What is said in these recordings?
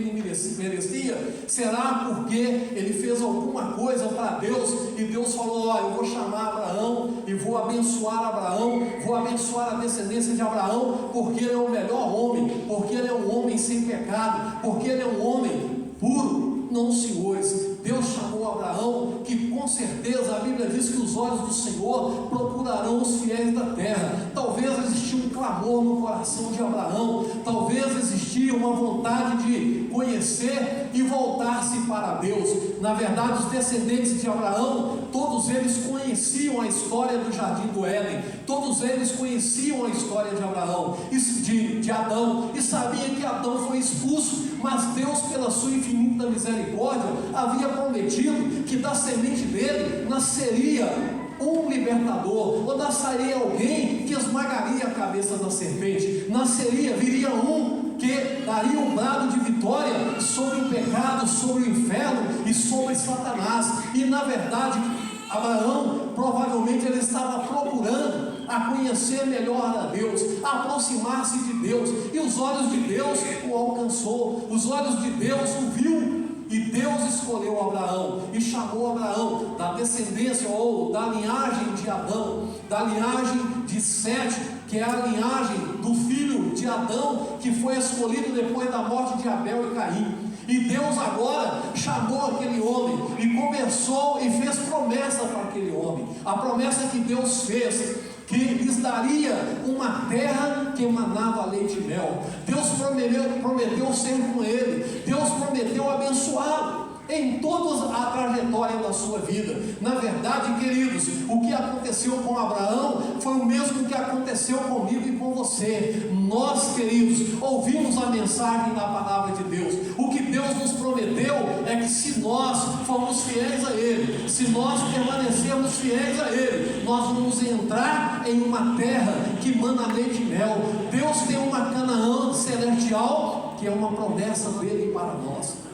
que ele merecia? Será porque ele fez alguma coisa para Deus e Deus falou: ó, eu vou chamar Abraão e vou abençoar Abraão, vou abençoar a descendência de Abraão, porque ele é o melhor homem, porque ele é um homem sem pecado, porque ele é um homem puro? Não, senhores, Deus chamou Abraão, que com certeza a Bíblia diz que os olhos do Senhor procurarão os fiéis da terra. Talvez existia um clamor no coração de Abraão, talvez existia uma vontade de conhecer e voltar-se para Deus. Na verdade, os descendentes de Abraão, todos eles conheciam a história do Jardim do Éden, todos eles conheciam a história de Abraão, de Adão, e sabiam que Adão foi expulso, mas Deus, pela sua infinita misericórdia, havia prometido que da semente dele nasceria um libertador, ou nasceria alguém que esmagaria a cabeça da serpente, viria um que daria um brado de vitória sobre o pecado, sobre o inferno e sobre Satanás. E na verdade, Abraão, provavelmente ele estava procurando a conhecer melhor a Deus, a aproximar-se de Deus, e os olhos de Deus o alcançou, os olhos de Deus o viu, e Deus escolheu Abraão, e chamou Abraão da descendência, ou da linhagem de Adão, da linhagem de Sete, que é a linhagem do filho de Adão, que foi escolhido depois da morte de Abel e Caim. E Deus agora chamou aquele homem e começou e fez promessa para aquele homem. A promessa que Deus fez, que lhes daria uma terra que emanava leite e mel. Deus prometeu ser com ele, Deus prometeu abençoá-lo em toda a trajetória da sua vida. Na verdade, queridos, o que aconteceu com Abraão foi o mesmo que aconteceu comigo e com você. Nós, queridos, ouvimos a mensagem da palavra de Deus. O que Deus nos prometeu é que se nós formos fiéis a Ele, se nós permanecermos fiéis a Ele, nós vamos entrar em uma terra que mana leite e mel. Deus tem uma Canaã celestial, que é uma promessa dele para nós.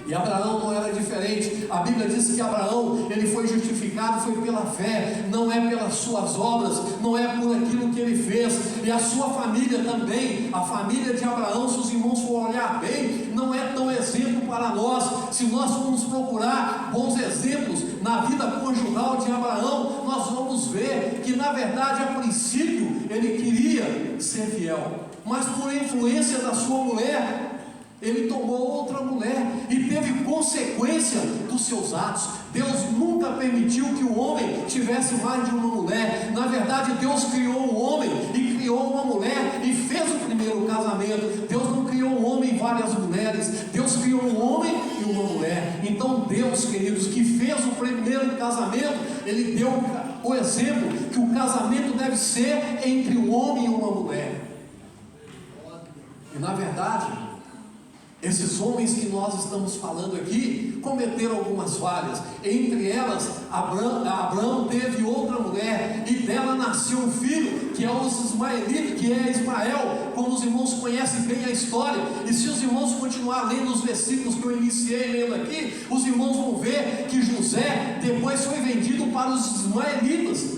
E Abraão não era diferente. A Bíblia diz que Abraão, ele foi justificado, foi pela fé, não é pelas suas obras, não é por aquilo que ele fez. E a sua família também, a família de Abraão, se os irmãos forem olhar bem, não é tão exemplo para nós. Se nós formos procurar bons exemplos na vida conjugal de Abraão, nós vamos ver que na verdade, a princípio, ele queria ser fiel, mas por influência da sua mulher, ele tomou outra mulher e teve consequência dos seus atos. Deus nunca permitiu que o homem tivesse mais de uma mulher. Na verdade, Deus criou um homem e criou uma mulher e fez o primeiro casamento. Deus não criou um homem e várias mulheres. Deus criou um homem e uma mulher. Então Deus, queridos, que fez o primeiro casamento, Ele deu o exemplo que o casamento deve ser entre um homem e uma mulher. E na verdade, esses homens que nós estamos falando aqui cometeram algumas falhas. Entre elas, Abraão teve outra mulher e dela nasceu um filho, que é os ismaelitas, que é Ismael, como os irmãos conhecem bem a história. E se os irmãos continuar lendo os versículos que eu iniciei lendo aqui, os irmãos vão ver que José depois foi vendido para os ismaelitas,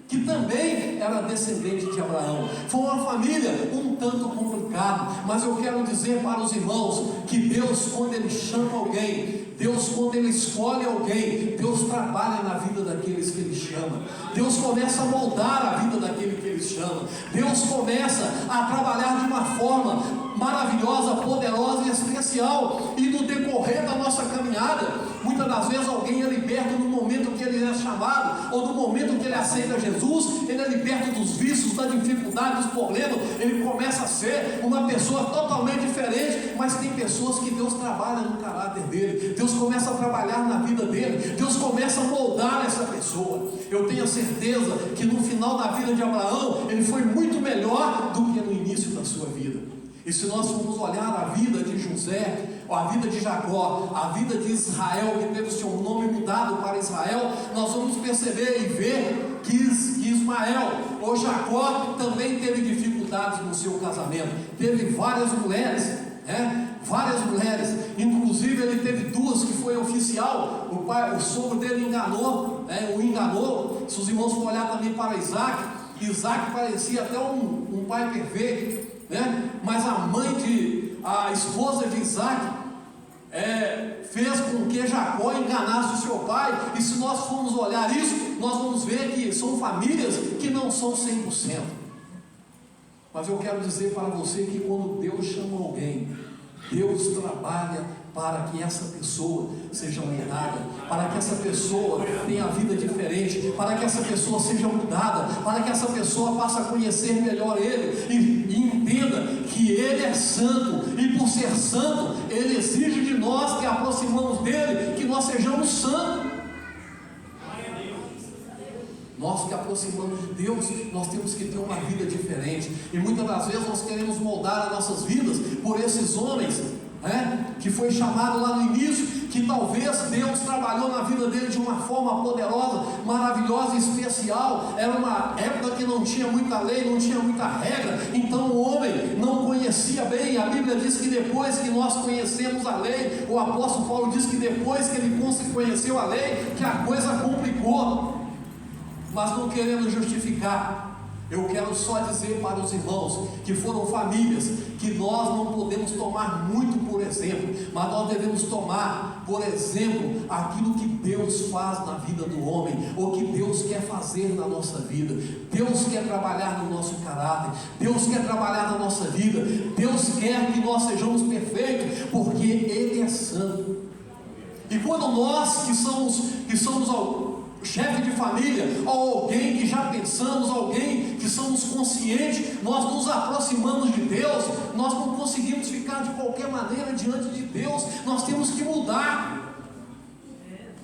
que também era descendente de Abraão. Foi uma família um tanto complicada, mas eu quero dizer para os irmãos que Deus, quando Ele chama alguém, Deus, quando Ele escolhe alguém, Deus trabalha na vida daqueles que Ele chama. Deus começa a moldar a vida daquele que Ele chama. Deus começa a trabalhar de uma forma maravilhosa, poderosa e especial. E no decorrer da nossa caminhada, muitas das vezes alguém é liberto no momento que ele é chamado, ou no momento que ele aceita Jesus, ele é liberto dos vícios, da dificuldade, dos problemas. Ele começa a ser uma pessoa totalmente diferente. Mas tem pessoas que Deus trabalha no caráter dele, Deus começa a trabalhar na vida dele, Deus começa a moldar essa pessoa. Eu tenho a certeza que no final da vida de Abraão, ele foi muito melhor do que no início da sua vida. E se nós formos olhar a vida de José, a vida de Jacó, a vida de Israel, que teve o seu nome mudado para Israel, nós vamos perceber e ver que Ismael, ou Jacó, também teve dificuldades no seu casamento. Teve várias mulheres, várias mulheres. Inclusive ele teve duas que foi oficial. O sogro dele o enganou. Se os irmãos for olhar também para Isaac parecia até um pai perfeito, mas a a esposa de Isaac fez com que Jacó enganasse o seu pai, e se nós formos olhar isso, nós vamos ver que são famílias que não são 100%. Mas eu quero dizer para você que quando Deus chama alguém, Deus trabalha para que essa pessoa seja honrada, para que essa pessoa tenha a vida diferente, para que essa pessoa seja mudada, para que essa pessoa passe a conhecer melhor Ele e entenda que Ele é santo, e por ser santo, Ele exige de nós que aproximamos dEle, que nós sejamos santos. Nós que aproximamos de Deus, nós temos que ter uma vida diferente, e muitas das vezes nós queremos moldar as nossas vidas por esses homens, que foi chamado lá no início, que talvez Deus trabalhou na vida dele de uma forma poderosa, maravilhosa e especial. Era uma época que não tinha muita lei, não tinha muita regra, então o homem não conhecia bem. A Bíblia diz que depois que nós conhecemos a lei, o apóstolo Paulo diz que depois que ele conheceu a lei, que a coisa complicou. Mas não querendo justificar, eu quero só dizer para os irmãos que foram famílias que nós não podemos tomar muito por exemplo, mas nós devemos tomar por exemplo aquilo que Deus faz na vida do homem, ou que Deus quer fazer na nossa vida. Deus quer trabalhar no nosso caráter, Deus quer trabalhar na nossa vida, Deus quer que nós sejamos perfeitos, porque Ele é santo. E quando nós que somos chefe de família, ou alguém que já pensamos, alguém que somos conscientes, nós nos aproximamos de Deus, nós não conseguimos ficar de qualquer maneira diante de Deus, nós temos que mudar,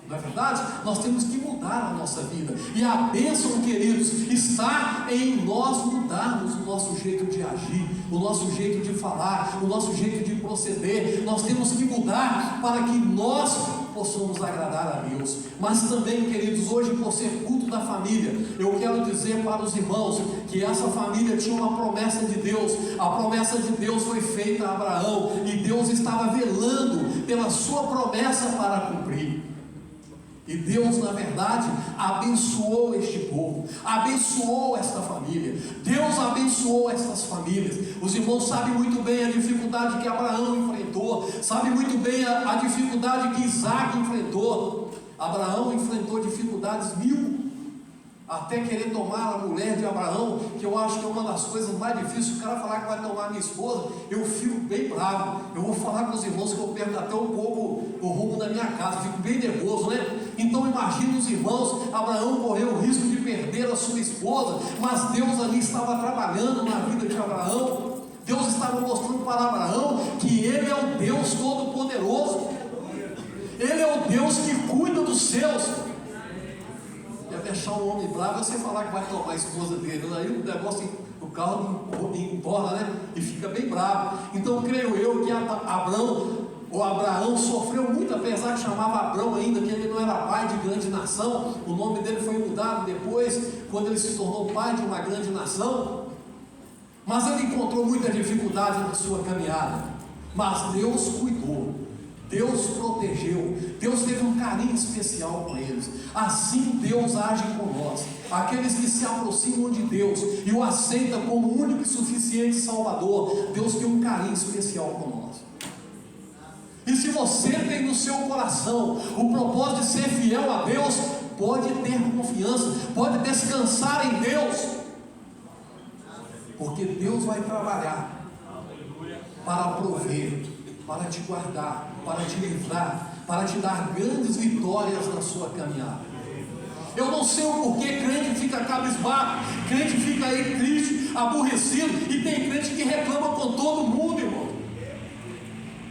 não é verdade? Nós temos que mudar a nossa vida, e a bênção, queridos, está em nós mudarmos o nosso jeito de agir, o nosso jeito de falar, o nosso jeito de proceder. Nós temos que mudar para que nós possamos agradar a Deus. Mas também, queridos, hoje, por ser culto da família, eu quero dizer para os irmãos que essa família tinha uma promessa de Deus. A promessa de Deus foi feita a Abraão, e Deus estava velando pela sua promessa para cumprir. E Deus, na verdade, abençoou este povo, abençoou esta família. Deus abençoou estas famílias. Os irmãos sabem muito bem a dificuldade que Abraão enfrentou, sabem muito bem a dificuldade que Isaac enfrentou. Abraão enfrentou dificuldades 1000, até querer tomar a mulher de Abraão, que eu acho que é uma das coisas mais difíceis. O cara falar que vai tomar minha esposa, eu fico bem bravo. Eu vou falar com os irmãos que eu perco até um pouco o rumo da minha casa, fico bem nervoso, né? Então imagine os irmãos, Abraão correu o risco de perder a sua esposa, mas Deus ali estava trabalhando na vida de Abraão. Deus estava mostrando para Abraão que Ele é o Deus Todo-Poderoso, Ele é o Deus que cuida dos seus. Ia deixar um homem bravo você falar que vai tomar a esposa dele, aí o negócio, o carro emborra, né? E fica bem bravo. Então creio eu que Abraão sofreu muito, apesar que chamava Abrão ainda, que ele não era pai de grande nação. O nome dele foi mudado depois, quando ele se tornou pai de uma grande nação. Mas ele encontrou muita dificuldade na sua caminhada, mas Deus cuidou, Deus protegeu, Deus teve um carinho especial com eles. Assim Deus age com nós, aqueles que se aproximam de Deus e o aceitam como único e suficiente Salvador. Deus tem um carinho especial com nós. E se você tem no seu coração o propósito de ser fiel a Deus, pode ter confiança, pode descansar em Deus, porque Deus vai trabalhar para prover, para te guardar, para te livrar, para te dar grandes vitórias na sua caminhada. Eu não sei o porquê crente fica cabisbaixo, crente fica aí triste, aborrecido, e tem crente que reclama com todo mundo, irmão.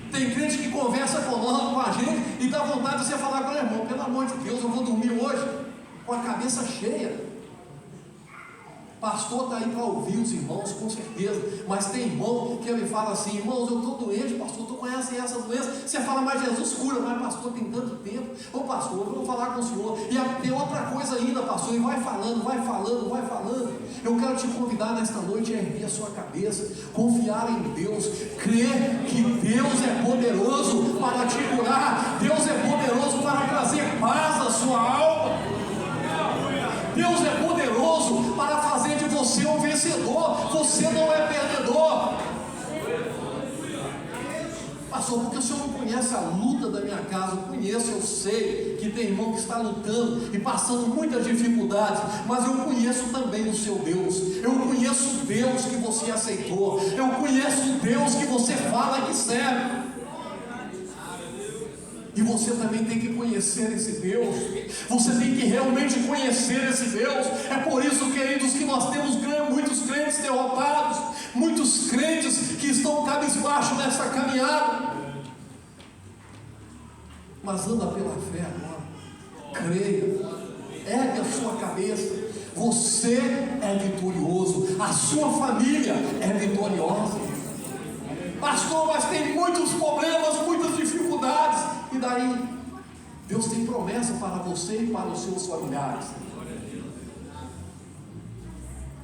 Tem crente que conversa com a gente e dá vontade de você falar com ele: irmão, pelo amor de Deus, eu vou dormir hoje com a cabeça cheia. Pastor está aí para ouvir os irmãos, com certeza, mas tem irmão que ele fala assim: irmãos, eu estou doente, pastor, tu conhece essa doença? Você fala: mas Jesus cura. Mas pastor, tem tanto tempo. Ô pastor, eu vou falar com o senhor. E tem outra coisa ainda, pastor, e vai falando. Eu quero te convidar nesta noite a erguer a sua cabeça, confiar em Deus, crer que Deus é poderoso para te curar, Deus é poderoso para trazer paz à sua alma, Deus é poderoso para fazer de você um vencedor. Você não é perdedor. Pastor, porque o senhor não conhece a luta da minha casa? Eu conheço, eu sei que tem irmão que está lutando e passando muitas dificuldades, mas eu conheço também o seu Deus. Eu conheço o Deus que você aceitou. Eu conheço o Deus que você fala que serve. E você também tem que conhecer esse Deus. Você tem que realmente conhecer esse Deus. É por isso, queridos, que nós temos muitos crentes derrotados, muitos crentes que estão cabisbaixo nessa caminhada. Mas anda pela fé agora. Creia. Ergue a sua cabeça. Você é vitorioso. A sua família é vitoriosa. Pastor, mas tem muitos problemas, muitas dificuldades. E daí? Deus tem promessa para você e para os seus familiares.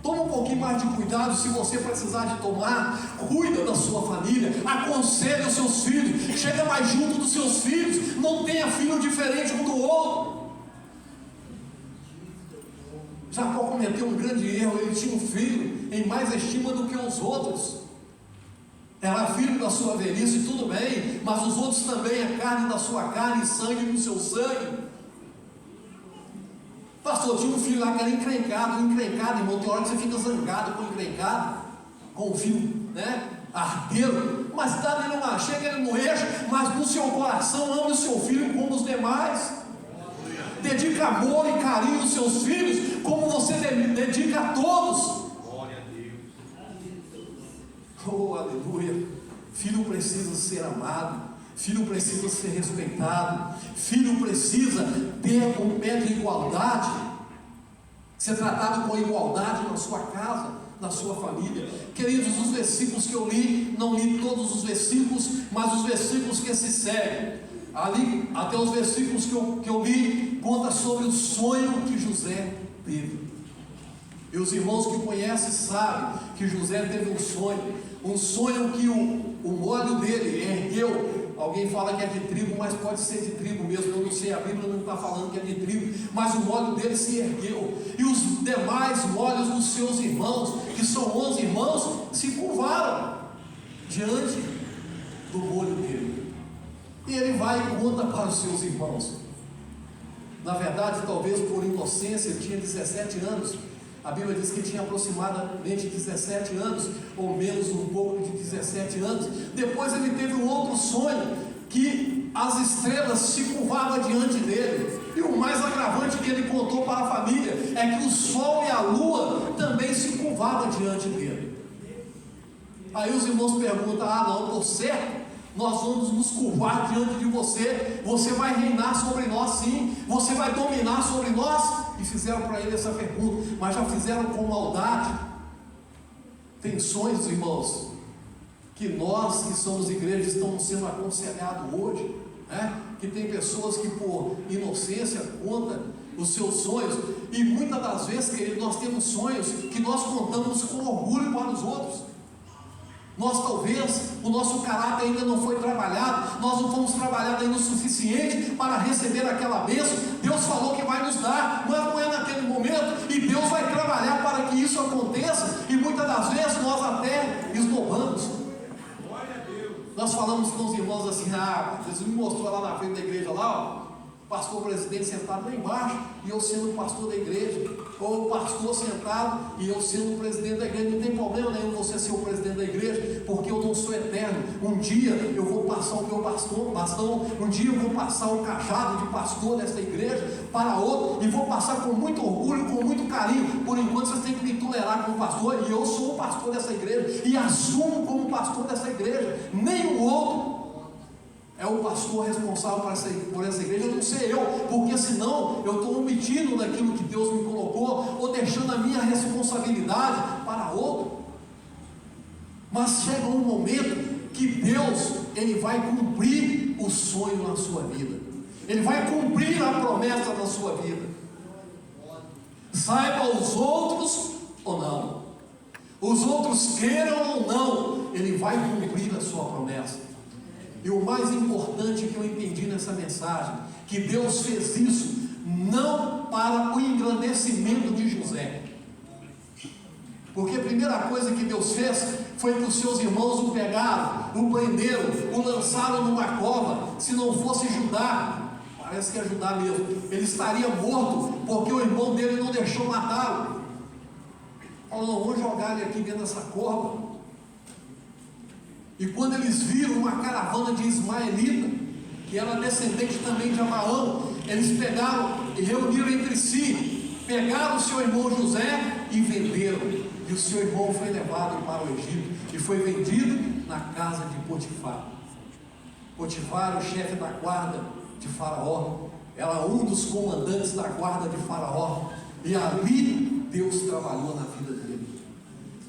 Toma um pouquinho mais de cuidado. Se você precisar de tomar, cuida da sua família, aconselhe os seus filhos, chega mais junto dos seus filhos, não tenha filho diferente um do outro. Jacó cometeu um grande erro. Ele tinha um filho em mais estima do que os outros. Era filho da sua velhice, tudo bem, mas os outros também é carne da sua carne e sangue do seu sangue. Pastor, tinha um filho lá que era encrencado, irmão. Tem hora que você fica zangado com o encrencado, com o filho, né? Arteiro, mas dá nele uma chega ele no eixo, mas no seu coração ama o seu filho como os demais. Dedica amor e carinho aos seus filhos, como você dedica a todos. Oh, aleluia. Filho precisa ser amado, filho precisa ser respeitado, filho precisa ter um pé de igualdade, ser tratado com igualdade na sua casa, na sua família. Queridos, os versículos que eu li, não li todos os versículos, mas os versículos que se seguem, ali até os versículos que eu li, conta sobre o sonho que José teve. E os irmãos que conhecem sabem que José teve um sonho que o olho dele ergueu. Alguém fala que é de trigo, mas pode ser de trigo mesmo, eu não sei, a Bíblia não está falando que é de trigo, mas o olho dele se ergueu, e os demais olhos dos seus irmãos, que são 11 irmãos, se curvaram diante do olho dele. E ele vai e conta para os seus irmãos. Na verdade, talvez por inocência, ele tinha 17 anos. A Bíblia diz que tinha aproximadamente 17 anos, ou menos um pouco de 17 anos. Depois ele teve um outro sonho, que as estrelas se curvavam diante dele. E o mais agravante que ele contou para a família, é que o sol e a lua também se curvavam diante dele. Aí os irmãos perguntam: ah não, estou certo? Nós vamos nos curvar diante de você, você vai reinar sobre nós sim, você vai dominar sobre nós. E fizeram para ele essa pergunta, mas já fizeram com maldade. Tem sonhos, irmãos, que nós que somos igreja estamos sendo aconselhados hoje, né? Que tem pessoas que por inocência contam os seus sonhos, e muitas das vezes, querido, nós temos sonhos que nós contamos com orgulho para os outros. Nós talvez, o nosso caráter ainda não foi trabalhado, nós não fomos trabalhados ainda o suficiente para receber aquela bênção. Deus falou que vai nos dar, mas não é naquele momento, e Deus vai trabalhar para que isso aconteça, e muitas das vezes nós até esnobamos. Nós falamos com os irmãos assim: ah, Jesus me mostrou lá na frente da igreja lá, ó, pastor presidente sentado lá embaixo, e eu sendo o pastor da igreja, ou o pastor sentado e eu sendo o presidente da igreja. Não tem problema nenhum você ser o presidente da igreja, porque eu não sou eterno. Um dia eu vou passar o meu bastão, um dia eu vou passar o cajado de pastor desta igreja para outro, e vou passar com muito orgulho, com muito carinho. Por enquanto vocês têm que me tolerar como pastor, e eu sou o pastor dessa igreja, e assumo como pastor dessa igreja. Nem o outro é o pastor responsável por essa igreja, não sei eu, porque senão eu estou omitindo daquilo que Deus me colocou, ou deixando a minha responsabilidade para outro. Mas chega um momento que Deus, Ele vai cumprir o sonho na sua vida, Ele vai cumprir a promessa na sua vida, saiba os outros ou não, os outros queiram ou não, Ele vai cumprir a sua promessa. E o mais importante que eu entendi nessa mensagem, que Deus fez isso não para o engrandecimento de José, porque a primeira coisa que Deus fez foi que os seus irmãos o pegaram, o prenderam, o lançaram numa cova. Se não fosse Judá, parece que é Judá mesmo, ele estaria morto, porque o irmão dele não deixou matá-lo. Falou: não, vou jogar ele aqui dentro dessa cova. E quando eles viram uma caravana de ismaelita, que era descendente também de Abraão, eles pegaram e reuniram entre si, pegaram o seu irmão José e venderam. E o seu irmão foi levado para o Egito e foi vendido na casa de Potifar. Potifar era o chefe da guarda de Faraó, era um dos comandantes da guarda de Faraó, e ali Deus trabalhou na vida dele.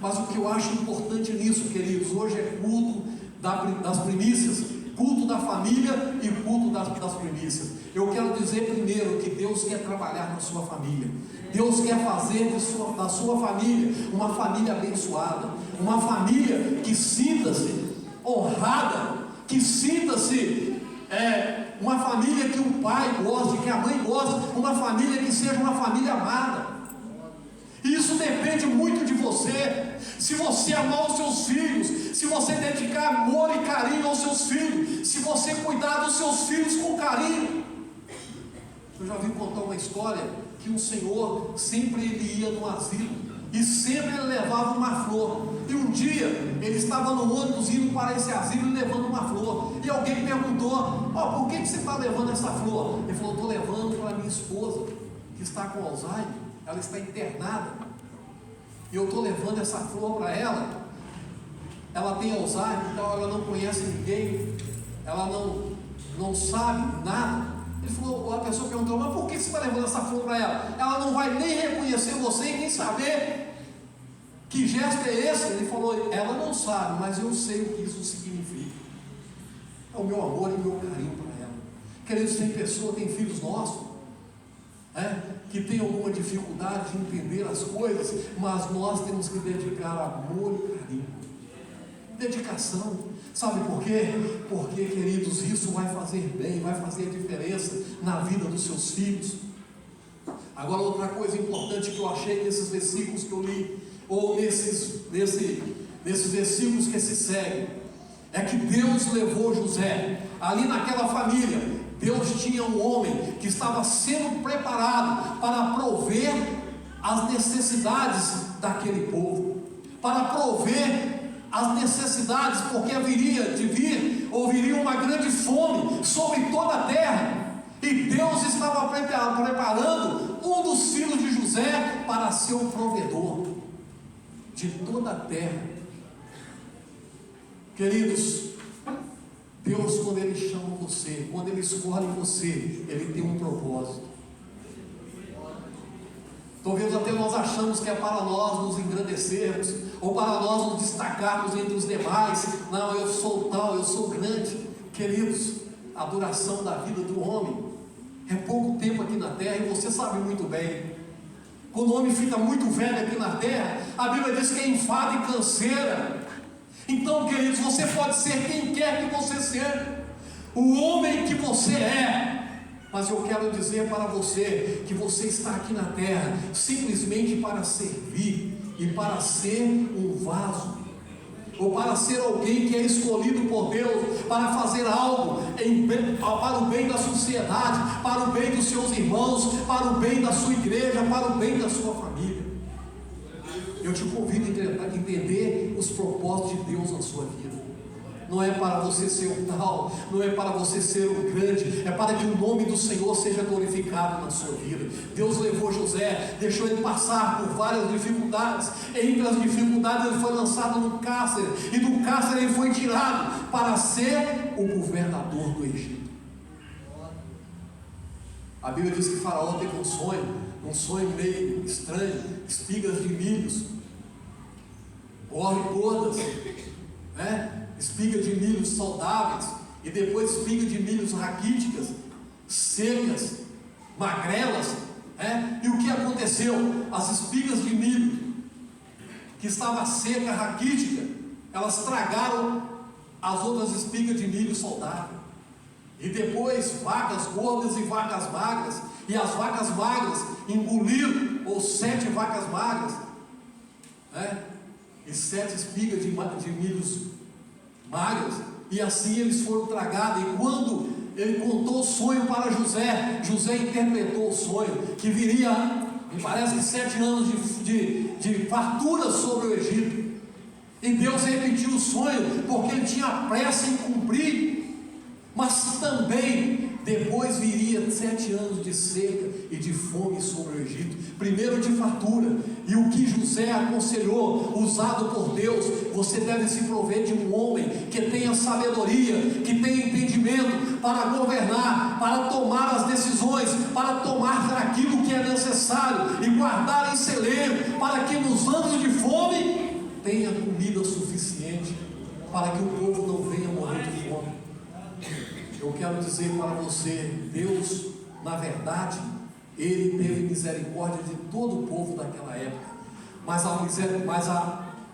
Mas o que eu acho importante nisso, queridos, hoje é culto das primícias, culto da família e culto das primícias. Eu quero dizer primeiro que Deus quer trabalhar na sua família. Deus quer fazer da sua família uma família abençoada, uma família que sinta-se honrada, que sinta-se uma família que o pai goste, que a mãe goste, uma família que seja uma família amada. Isso depende muito de você. Se você amar os seus filhos, se você dedicar amor e carinho aos seus filhos, se você cuidar dos seus filhos com carinho. Eu já ouvi contar uma história que um senhor sempre ele ia no asilo e sempre ele levava uma flor. E um dia ele estava no ônibus indo para esse asilo e levando uma flor. E alguém perguntou: por que você está levando essa flor? Ele falou: estou levando para minha esposa, que está com Alzheimer, ela está internada. E eu estou levando essa flor para ela. Ela tem Alzheimer, então ela não conhece ninguém, ela não sabe nada. Ele falou, a pessoa perguntou: mas por que você está levando essa flor para ela? Ela não vai nem reconhecer você e nem saber que gesto é esse. Ele falou: ela não sabe, mas eu sei o que isso significa. É o meu amor e o meu carinho para ela. Queridos, tem filhos nossos que tem alguma dificuldade de entender as coisas, mas nós temos que dedicar amor e carinho, dedicação. Sabe por quê? Porque, queridos, isso vai fazer bem, vai fazer a diferença na vida dos seus filhos. Agora, outra coisa importante que eu achei nesses versículos que eu li, ou nesses versículos que se seguem, é que Deus levou José. Ali naquela família, Deus tinha um homem que estava sendo preparado para prover as necessidades daquele povo, para prover as necessidades, porque viria uma grande fome sobre toda a terra, e Deus estava preparando um dos filhos de José para ser o provedor de toda a terra. Queridos, Deus, quando Ele chama você, quando Ele escolhe você, Ele tem um propósito. Talvez até nós achamos que é para nós nos engrandecermos, ou para nós nos destacarmos entre os demais. Não, eu sou tal, eu sou grande. Queridos, a duração da vida do homem é pouco tempo aqui na terra, e você sabe muito bem. Quando o homem fica muito velho aqui na terra, a Bíblia diz que é enfado e canseira. Então, queridos, você pode ser quem quer que você seja, o homem que você é. Mas eu quero dizer para você que você está aqui na terra simplesmente para servir e para ser um vaso, ou para ser alguém que é escolhido por Deus para fazer algo para o bem da sociedade, para o bem dos seus irmãos, para o bem da sua igreja, para o bem da sua família. Eu te convido a entender os propósitos de Deus na sua vida. Não é para você ser um tal, não é para você ser um grande, é para que o nome do Senhor seja glorificado na sua vida. Deus levou José, deixou ele passar por várias dificuldades. Entre as dificuldades, ele foi lançado no cárcere, e do cárcere ele foi tirado para ser o governador do Egito. A Bíblia diz que Faraó teve um sonho meio estranho: espigas de milhos, corre todas, espigas de milhos saudáveis, e depois espigas de milhos raquíticas, secas, magrelas, e o que aconteceu? As espigas de milho, que estava seca, raquítica, elas tragaram as outras espigas de milho saudáveis, e depois vacas gordas e vacas magras, e as vacas magras engoliram, ou 7 vacas magras, e 7 espigas de milhos magras, e assim eles foram tragados. E quando ele contou o sonho para José, José interpretou o sonho, que viria, me parece que 7 anos de fartura sobre o Egito. E Deus repetiu o sonho, porque ele tinha pressa em cumprir. Mas também depois viria 7 anos de seca e de fome sobre o Egito. Primeiro de fartura. E o que José aconselhou, usado por Deus: você deve se prover de um homem que tenha sabedoria, que tenha entendimento para governar, para tomar as decisões, para tomar aquilo que é necessário e guardar em celeiro, para que nos anos de fome tenha comida suficiente, para que o povo não venha morrer de fome. Eu quero dizer para você, Deus, na verdade, Ele teve misericórdia de todo o povo daquela época, mas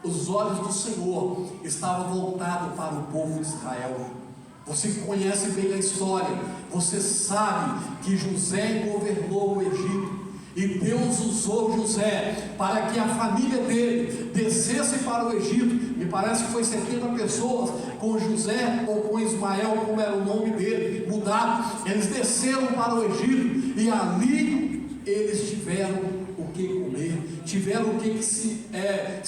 os olhos do Senhor estavam voltados para o povo de Israel. Você conhece bem a história, você sabe que José governou o Egito, e Deus usou José para que a família dele descesse para o Egito. Me parece que foi 70 pessoas, com José ou com Ismael, como era o nome dele, mudado. Eles desceram para o Egito, e ali eles tiveram o que comer, tiveram o que se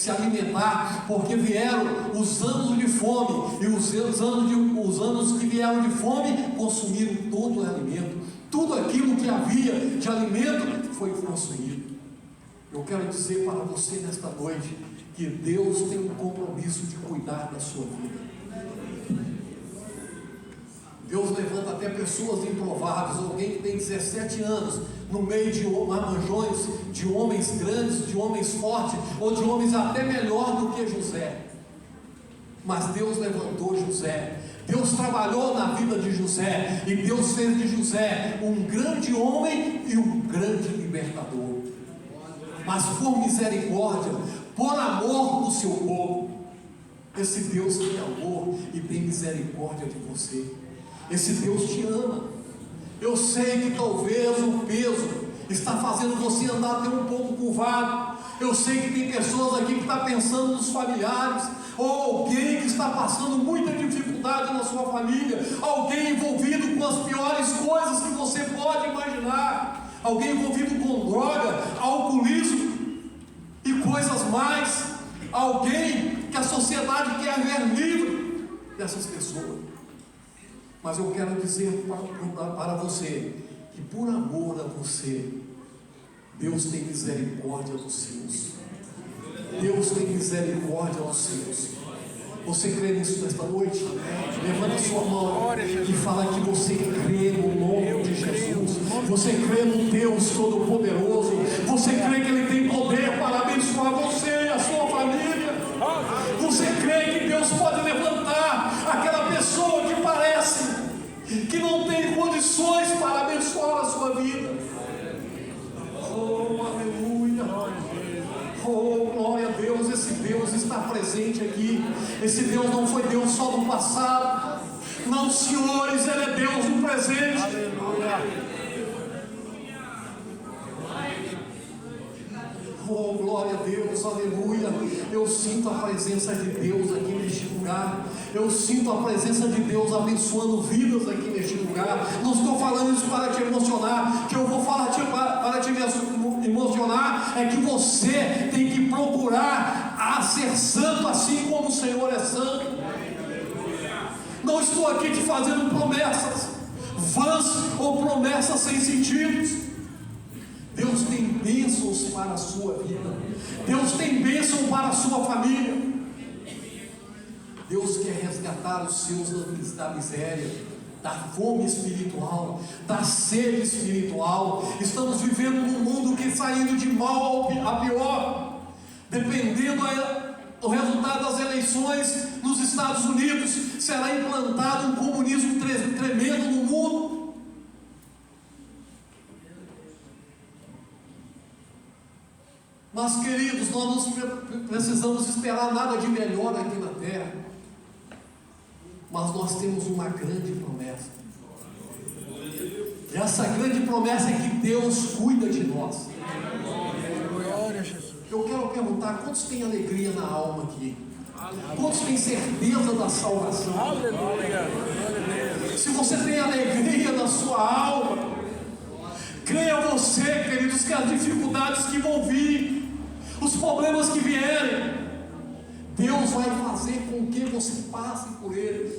alimentar, porque vieram os anos de fome, e os anos que vieram de fome consumiram todo o alimento. Tudo aquilo que havia de alimento foi consumido. Eu quero dizer para você nesta noite que Deus tem um compromisso de cuidar da sua vida. Deus levanta até pessoas improváveis, alguém que tem 17 anos, no meio de marmanjões, de homens grandes, de homens fortes, ou de homens até melhor do que José. Mas Deus levantou José, Deus trabalhou na vida de José, e Deus fez de José um grande homem e um grande libertador. Mas por misericórdia, por amor do seu povo, esse Deus tem amor e tem misericórdia de você. Esse Deus te ama. Eu sei que talvez o peso está fazendo você andar até um pouco curvado. Eu sei que tem pessoas aqui que estão pensando nos familiares, ou alguém que está passando muita dificuldade na sua família, alguém envolvido com as piores coisas que você pode imaginar, alguém envolvido com droga, alcoolismo e coisas mais, alguém que a sociedade quer ver livre dessas pessoas. Mas eu quero dizer para você que, por amor a você, Deus tem misericórdia dos seus. Deus tem misericórdia dos seus. Você crê nisso nesta noite? Levanta sua mão e fala que você crê no nome de Jesus. Você crê no Deus Todo-Poderoso. Você crê que Ele tem poder para abençoar você e a sua família. Você crê que Deus pode levantar aquela pessoa que parece que não tem condições para abençoar a sua vida. Oh, aleluia. Oh, glória a Deus. Esse Deus está presente aqui. Esse Deus não foi Deus só do passado. Não, senhores, Ele é Deus do presente. Aleluia. Oh, glória a Deus, aleluia. Eu sinto a presença de Deus aqui neste lugar. Eu sinto a presença de Deus abençoando vidas aqui neste lugar. Não estou falando isso para te emocionar. Que eu vou falar para te emocionar é que você tem que procurar a ser santo assim como o Senhor é santo. Não estou aqui te fazendo promessas vãs ou promessas sem sentido. Deus tem bênçãos para a sua vida. Deus tem bênção para a sua família. Deus quer resgatar os seus da miséria, da fome espiritual, da sede espiritual. Estamos vivendo num mundo que está indo de mal a pior. Dependendo do resultado das eleições nos Estados Unidos, será implantado um comunismo tremendo no mundo. Mas, queridos, nós não precisamos esperar nada de melhor aqui na terra. Mas nós temos uma grande promessa. E essa grande promessa é que Deus cuida de nós. Glória a Jesus. Eu quero perguntar: quantos têm alegria na alma aqui? Quantos têm certeza da salvação? Aleluia. Se você tem alegria na sua alma, creia você, queridos, que as dificuldades que vão vir, os problemas que vierem, Deus vai fazer com que você passe por eles.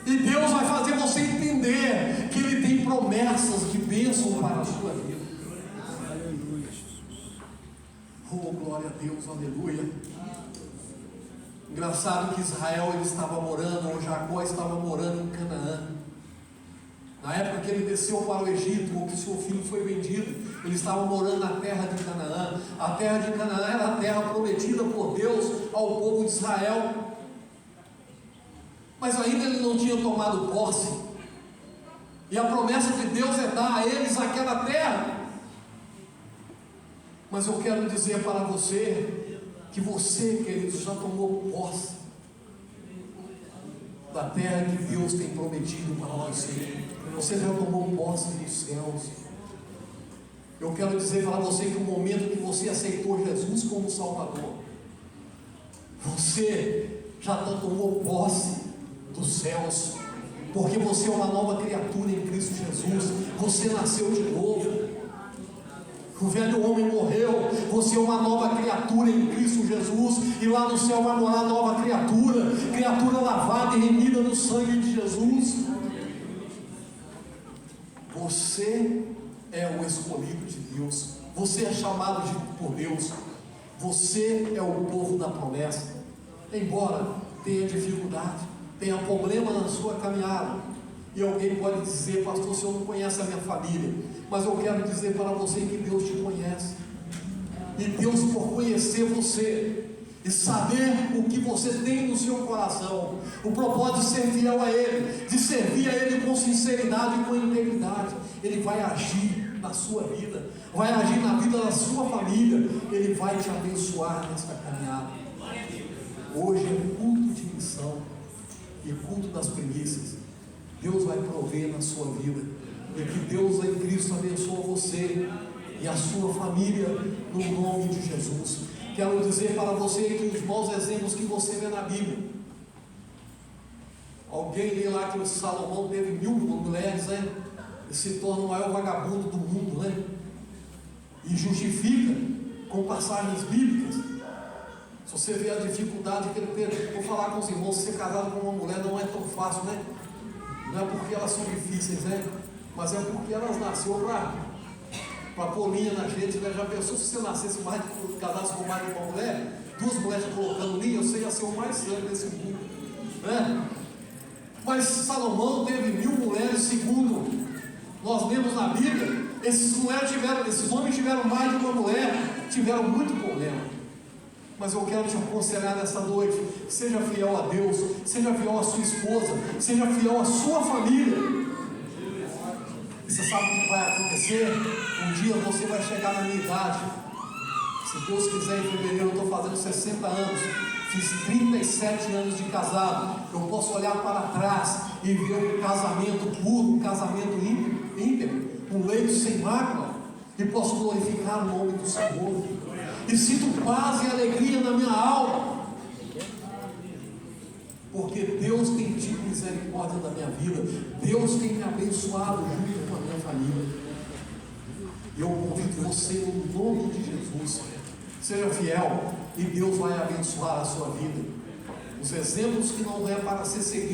E Deus vai fazer você entender que Ele tem promessas de bênção para a sua vida. Oh, glória a Deus, aleluia. Engraçado que Israel, ele estava morando, ou Jacó estava morando em Canaã. Na época que ele desceu para o Egito, ou que seu filho foi vendido, ele estava morando na terra de Canaã. A terra de Canaã era a terra prometida por Deus ao povo de Israel. Mas ainda ele não tinha tomado posse. E a promessa de Deus é dar a eles aquela terra. Mas eu quero dizer para você, que você, querido, já tomou posse da terra que Deus tem prometido para você. Você já tomou posse dos céus. Eu quero dizer para você que o momento que você aceitou Jesus como Salvador, você já tomou posse dos céus, porque você é uma nova criatura em Cristo Jesus. Você nasceu de novo. O velho homem morreu, você é uma nova criatura em Cristo Jesus, e lá no céu vai morar nova criatura, criatura lavada e remida no sangue de Jesus. Você é o escolhido de Deus, você é chamado por Deus, você é o povo da promessa. Embora tenha dificuldade, tenha problema na sua caminhada, e alguém pode dizer: pastor, o senhor não conhece a minha família. Mas eu quero dizer para você que Deus te conhece. E Deus, por conhecer você e saber o que você tem no seu coração, o propósito de ser fiel a Ele, de servir a Ele com sinceridade e com integridade, Ele vai agir na sua vida, vai agir na vida da sua família. Ele vai te abençoar nesta caminhada. Hoje é culto de missão e culto das primícias. Deus vai prover na sua vida, e que Deus em Cristo abençoe você e a sua família, no nome de Jesus. Quero dizer para você que os bons exemplos que você vê na Bíblia, alguém lê lá que o Salomão teve 1000 mulheres, né? E se torna o maior vagabundo do mundo, né? E justifica com passagens bíblicas. Se você vê a dificuldade que ele teve, vou falar com os irmãos: ser casado com uma mulher não é tão fácil, né? Não é porque elas são difíceis, né? Mas é porque elas nasceram para pôr linha na gente, né? Já pensou se você nascesse casasse com mais de uma mulher? 2 mulheres colocando linha, você ia ser o mais santo desse mundo, né? Mas Salomão teve 1000 mulheres, segundo nós lemos na Bíblia. Esses homens tiveram mais de uma mulher, tiveram muito problema. Mas eu quero te aconselhar nessa noite: seja fiel a Deus, seja fiel à sua esposa, seja fiel à sua família. E você sabe o que vai acontecer? Um dia você vai chegar na minha idade. Se Deus quiser, em fevereiro eu estou fazendo 60 anos. Fiz 37 anos de casado. Eu posso olhar para trás e ver um casamento puro, um casamento íntegro, um leito sem mácula, e posso glorificar o nome do Senhor. E sinto paz e alegria na minha alma, porque Deus tem tido misericórdia da minha vida. Deus tem me abençoado junto com a minha família. E eu convido você, no nome de Jesus, seja fiel, e Deus vai abençoar a sua vida. Os exemplos que não é para ser seguidos